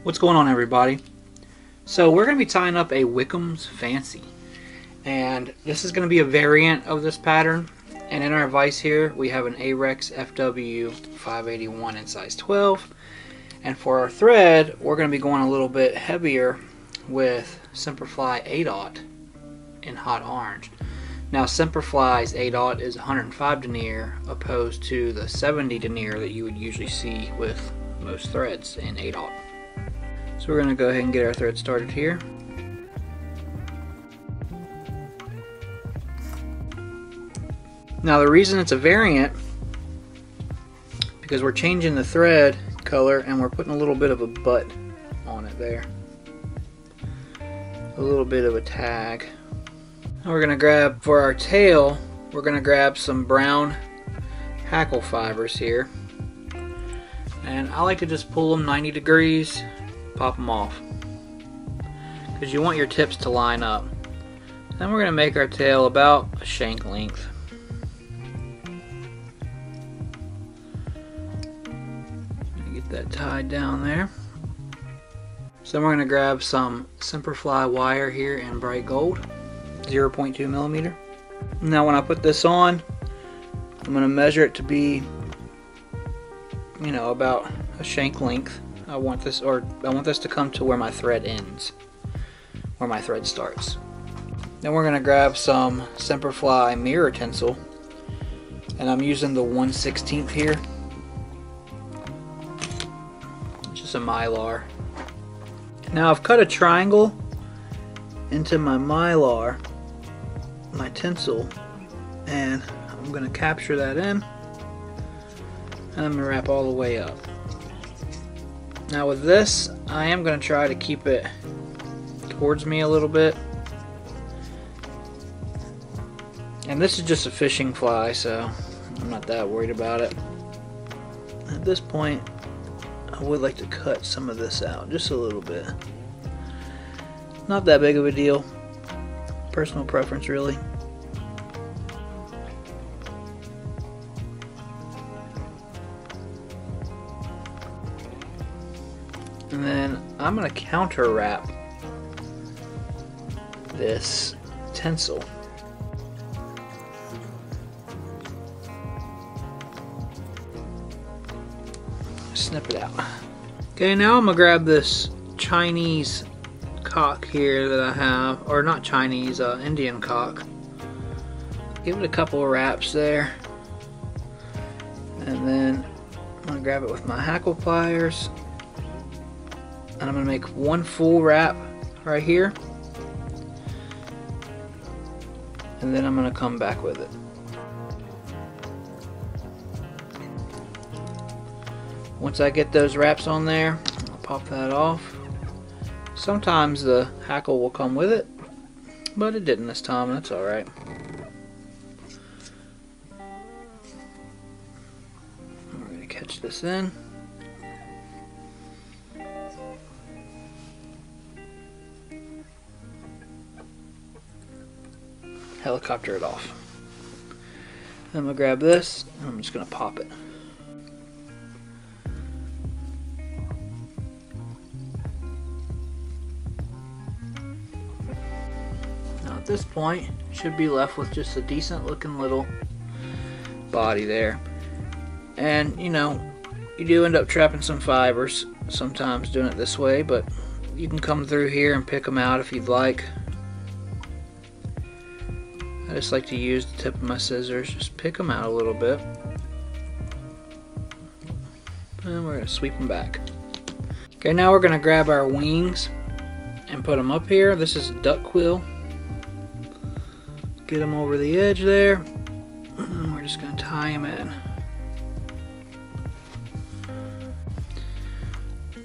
What's going on, everybody? So we're going to be tying up a Wickhams Fancy, and this is going to be a variant of this pattern. And in our vise here we have an Arex FW 581 in size 12, and for our thread we're going to be going a little bit heavier with Semperfli 8/0 in hot orange. Now Semperfli's 8/0 is 105 denier opposed to the 70 denier that you would usually see with most threads in 8/0. So we're going to go ahead and get our thread started here. Now the reason it's a variant, because we're changing the thread color and we're putting a little bit of a butt on it there. A little bit of a tag. Now we're going to grab, for our tail, we're going to grab some brown Hackle fibers here. And I like to just pull them 90 degrees, pop them off, because you want your tips to line up. Then we're going to make our tail about a shank length. Get that tied down there. So then we're going to grab some Semperfli wire here in bright gold, 0.2 millimeter. Now when I put this on, I'm going to measure it to be, you know, about a shank length. I want this to come to where my thread ends, where my thread starts. Then we're going to grab some Semperfli mirror tinsel, and I'm using the 1/16 here. It's just a mylar. Now I've cut a triangle into my mylar, my tinsel, and I'm going to capture that in, and I'm going to wrap all the way up. Now with this, I am going to try to keep it towards me a little bit. And this is just a fishing fly, so I'm not that worried about it. At this point, I would like to cut some of this out, just a little bit. Not that big of a deal. Personal preference, really. And then I'm going to counter wrap this tinsel. Snip it out. Okay, now I'm going to grab this Chinese cock here that I have, or not Chinese, Indian cock. Give it a couple of wraps there. And then I'm going to grab it with my Hackle pliers. And I'm going to make one full wrap right here, and then I'm going to come back with it. Once I get those wraps on there, I'll pop that off. Sometimes the Hackle will come with it, but it didn't this time. That's alright. I'm going to catch this in. Helicopter it off. Then I'm going to grab this and I'm just going to pop it. Now at this point, should be left with just a decent looking little body there. And you know, you do end up trapping some fibers sometimes doing it this way, but you can come through here and pick them out if you'd like. I just like to use the tip of my scissors, just pick them out a little bit, and we're going to sweep them back. Okay, now we're going to grab our wings and put them up here. This is a duck quill. Get them over the edge there, and we're just going to tie them in.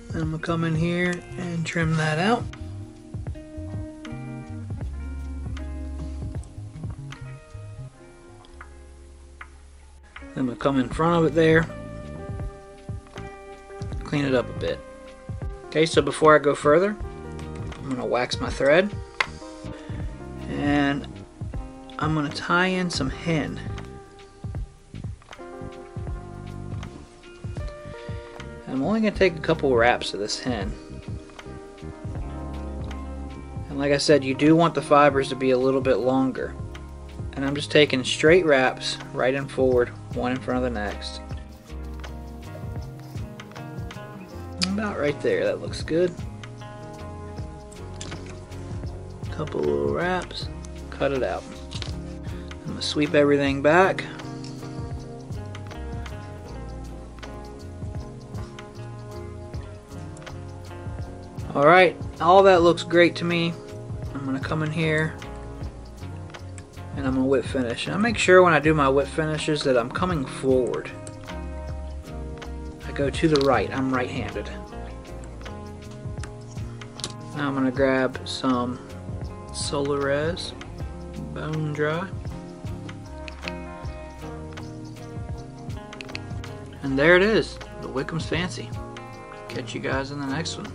Then I'm going to come in here and trim that out. Then I'm going to come in front of it there, clean it up a bit. Okay, so before I go further, I'm going to wax my thread, and I'm going to tie in some hen. I'm only going to take a couple wraps of this hen. And like I said, you do want the fibers to be a little bit longer. And I'm just taking straight wraps, right and forward, one in front of the next. About right there, that looks good. Couple little wraps, cut it out. I'm gonna sweep everything back. Alright, all that looks great to me. I'm gonna come in here and I'm gonna whip finish. And I make sure when I do my whip finishes that I'm coming forward. I go to the right, I'm right-handed. Now I'm gonna grab some Solarez bone dry. And there it is, the Wickhams Fancy. Catch you guys in the next one.